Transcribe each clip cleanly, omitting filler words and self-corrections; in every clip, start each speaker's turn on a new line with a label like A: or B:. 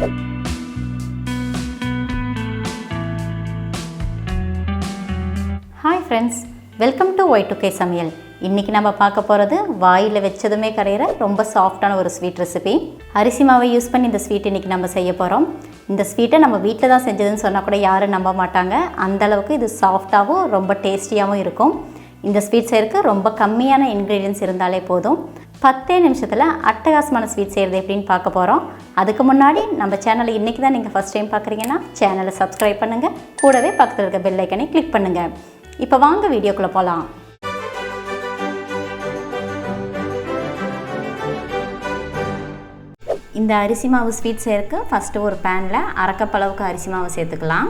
A: Hi friends, welcome to Y2K சமையல். இன்றைக்கி நம்ம பார்க்க போகிறது வாயில் வச்சதுமே கரையிற ரொம்ப சாஃப்டான ஒரு ஸ்வீட் ரெசிபி. அரிசி மாவை யூஸ் பண்ணி இந்த ஸ்வீட் இன்றைக்கி நம்ம செய்ய போகிறோம். இந்த ஸ்வீட்டை நம்ம வீட்டில் தான் செஞ்சதுன்னு சொன்னால் கூட யாரும் நம்ப மாட்டாங்க. அந்தளவுக்கு இது சாஃப்டாகவும் ரொம்ப டேஸ்டியாகவும் இருக்கும். இந்த ஸ்வீட் செய்யறதுக்கு ரொம்ப கம்மியான இன்க்ரீடியன்ஸ் இருந்தாலே போதும். 10 நிமிஷத்தில் அட்டகாசமான ஸ்வீட் செய்கிறது எப்படின்னு பார்க்க போகிறோம். அதுக்கு முன்னாடி நம்ம சேனலை இன்றைக்கி தான் நீங்கள் ஃபஸ்ட் டைம் பார்க்குறீங்கன்னா சேனலை சப்ஸ்கிரைப் பண்ணுங்கள். கூடவே பக்கத்தில் இருக்க பெல் ஐக்கனை கிளிக் பண்ணுங்கள். இப்போ வாங்க வீடியோக்குள்ளே போகலாம். இந்த அரிசி மாவு ஸ்வீட் செய்யறதுக்கு ஃபஸ்ட்டு ஒரு பேனில் அரை கப் அளவுக்கு அரிசி மாவு சேர்த்துக்கலாம்.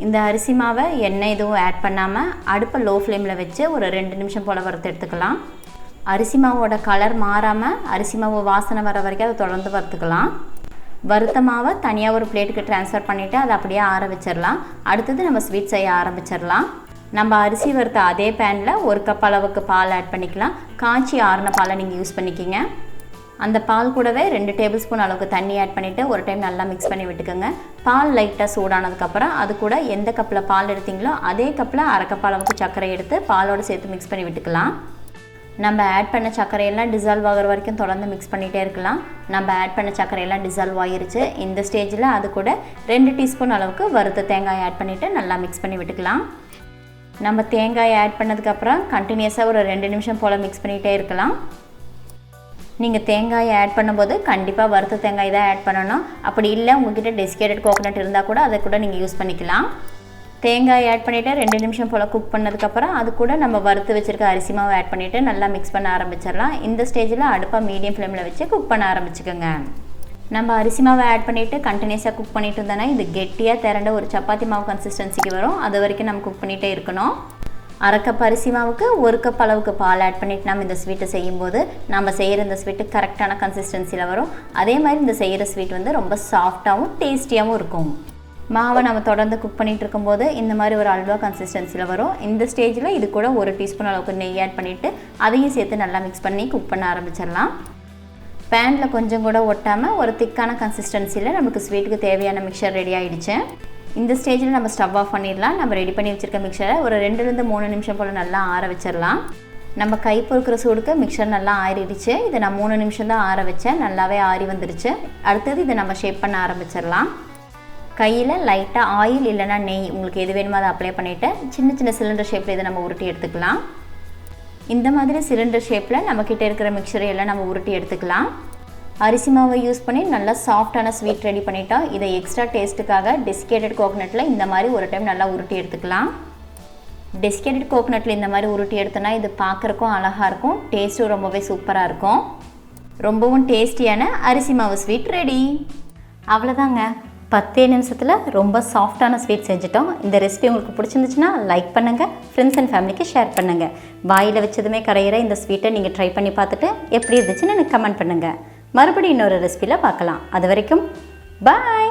A: இந்த அரிசி மாவை எண்ணெய் எதுவும் ஆட் பண்ணாமல் அடுப்பை லோ ஃப்ளேமில் வச்சு ஒரு 2 நிமிஷம் போல் வறுத்து எடுத்துக்கலாம். அரிசி மாவோட கலர் மாறாமல் அரிசி மாவு வாசனை வர வரைக்கும் அதை தொடர்ந்து வறுத்துக்கலாம். வறுத்த மாவை தனியாக ஒரு பிளேட்டுக்கு ட்ரான்ஸ்ஃபர் பண்ணிவிட்டு அதை அப்படியே ஆற வச்சிடலாம். அடுத்தது நம்ம ஸ்வீட் செய்ய ஆரம்பிச்சிடலாம். நம்ம அரிசி வறுத்த அதே பேனில் ஒரு கப் அளவுக்கு பால் ஆட் பண்ணிக்கலாம். காய்ச்சி ஆறின பாலை நீங்கள் யூஸ் பண்ணிக்கிங்க. அந்த பால் கூடவே 2 டேபிள் ஸ்பூன் அளவுக்கு தண்ணி ஆட் பண்ணிவிட்டு ஒரு டைம் நல்லா மிக்ஸ் பண்ணி விட்டுக்கோங்க. பால் லைட்டாக சூடானதுக்கப்புறம் அது கூட எந்த கப்பில் பால் எடுத்தீங்களோ அதே கப்பில் அரை கப் அளவுக்கு சர்க்கரை எடுத்து பாலோடு சேர்த்து மிக்ஸ் பண்ணி விட்டுக்கலாம். நம்ம ஆட் பண்ண சர்க்கரையெல்லாம் டிசால்வ் ஆகிற வரைக்கும் தொடர்ந்து மிக்ஸ் பண்ணிகிட்டே இருக்கலாம். நம்ம ஆட் பண்ண சர்க்கரையெல்லாம் டிசால்வ் ஆகிருச்சு. இந்த ஸ்டேஜில் அது கூட 2 டீஸ்பூன் அளவுக்கு வறுத்த தேங்காய் ஆட் பண்ணிவிட்டு நல்லா மிக்ஸ் பண்ணி விட்டுக்கலாம். நம்ம தேங்காய் ஆட் பண்ணதுக்கப்புறம் கண்டினியூஸாக ஒரு 2 நிமிஷம் போல் மிக்ஸ் பண்ணிகிட்டே இருக்கலாம். நீங்கள் தேங்காயை ஆட் பண்ணும்போது கண்டிப்பாக வறுத்த தேங்காய் தான் ஆட் பண்ணணும். அப்படி இல்லை உங்கள்கிட்ட டெசிகேட்டட் கோகோனட் இருந்தால் கூட அதை கூட நீங்கள் யூஸ் பண்ணிக்கலாம். தேங்காய் ஆட் பண்ணிவிட்டு 2 நிமிஷம் போல் குக் பண்ணதுக்கப்புறம் அது கூட நம்ம வறுத்து வச்சுருக்க அரிசி மாவை ஆட் பண்ணிவிட்டு நல்லா மிக்ஸ் பண்ண ஆரம்பிச்சிடலாம். இந்த ஸ்டேஜில் அடுப்பை மீடியம் ஃப்ளேமில் வச்சு குக் பண்ண ஆரம்பிச்சுக்கோங்க. நம்ம அரிசி மாவை ஆட் பண்ணிவிட்டு கண்டினியூஸாக குக் பண்ணிட்டு இருந்தோன்னா இது கெட்டியாக திரண்ட ஒரு சப்பாத்தி மாவு கன்சிஸ்டன்சிக்கு வரும். அது வரைக்கும் நம்ம குக் பண்ணிகிட்டே இருக்கணும். அரை கப் அரிசி மாவுக்கு 1 கப் அளவுக்கு பால் ஆட் பண்ணிவிட்டு நம்ம இந்த ஸ்வீட்டை செய்யும்போது நம்ம செய்கிற இந்த ஸ்வீட்டு கரெக்டான கன்சிஸ்டன்சியில் வரும். அதே மாதிரி இந்த செய்கிற ஸ்வீட் வந்து ரொம்ப சாஃப்டாகவும் டேஸ்டியாகவும் இருக்கும். மாவை நம்ம தொடர்ந்து குக் பண்ணிகிட்டு இருக்கும்போது இந்த மாதிரி ஒரு அல்வா கன்சிஸ்டன்சியில் வரும். இந்த ஸ்டேஜில் இது கூட 1 டீஸ்பூன் அளவுக்கு நெய் ஆட் பண்ணிவிட்டு அதையும் சேர்த்து நல்லா மிக்ஸ் பண்ணி குக் பண்ண ஆரம்பிச்சிடலாம். பேனில் கொஞ்சம் கூட ஒட்டாமல் ஒரு திக்கான கன்சிஸ்டன்சியில் நமக்கு ஸ்வீட்டுக்கு தேவையான மிக்சர் ரெடி ஆகிடுச்சு. இந்த ஸ்டேஜில் நம்ம ஸ்டவ் ஆஃப் பண்ணிடலாம். நம்ம ரெடி பண்ணி வச்சுருக்க மிக்சரை ஒரு 2-3 நிமிஷம் போல் நல்லா ஆற வச்சிடலாம். நம்ம கை பொறுக்கிற சூடுக்கு மிக்சர் நல்லா ஆறிடுச்சு. இதை நான் 3 நிமிஷம் தான் ஆற வச்சேன். நல்லாவே ஆறி வந்துடுச்சு. அடுத்தது இதை நம்ம ஷேப் பண்ண ஆரம்பிச்சிடலாம். கையில் லைட்டாக ஆயில் இல்லைனா நெய் உங்களுக்கு எது வேணுமோ அதை அப்ளை பண்ணிவிட்டு சின்ன சின்ன சிலிண்டர் ஷேப்பில் இதை நம்ம உருட்டி எடுத்துக்கலாம். இந்த மாதிரி சிலிண்டர் ஷேப்பில் நம்மக்கிட்ட இருக்கிற மிக்சரை எல்லாம் நம்ம உருட்டி எடுத்துக்கலாம். அரிசி மாவை யூஸ் பண்ணி நல்லா சாஃப்டான ஸ்வீட் ரெடி பண்ணிட்டோம். இதை எக்ஸ்ட்ரா டேஸ்ட்டுக்காக டெசிகேட்டட் கோகோனட்டில் இந்த மாதிரி ஒரு டைம் நல்லா உருட்டி எடுத்துக்கலாம். டெசிகேட்டட் கோகோனட்டில் இந்த மாதிரி உருட்டி எடுத்தோன்னா இது பார்க்குறக்கும் அழகாக இருக்கும். டேஸ்ட்டும் ரொம்பவே சூப்பராக இருக்கும். ரொம்பவும் டேஸ்டியான அரிசி மாவு ஸ்வீட் ரெடி. அவ்வளோதாங்க, 10 நிமிஷத்தில் ரொம்ப சாஃப்டான ஸ்வீட் செஞ்சுட்டோம். இந்த ரெசிபி உங்களுக்கு பிடிச்சிருந்துச்சுன்னா லைக் பண்ணுங்கள், ஃப்ரெண்ட்ஸ் அண்ட் ஃபேமிலிக்கு ஷேர் பண்ணுங்கள். வாயில் வச்சதுமே கரையிற இந்த ஸ்வீட்டை நீங்கள் ட்ரை பண்ணி பார்த்துட்டு எப்படி இருந்துச்சுன்னு எனக்கு கமெண்ட் பண்ணுங்கள். மறுபடியும் இன்னொரு ரெசிபியில் பார்க்கலாம். அது வரைக்கும் பாய்.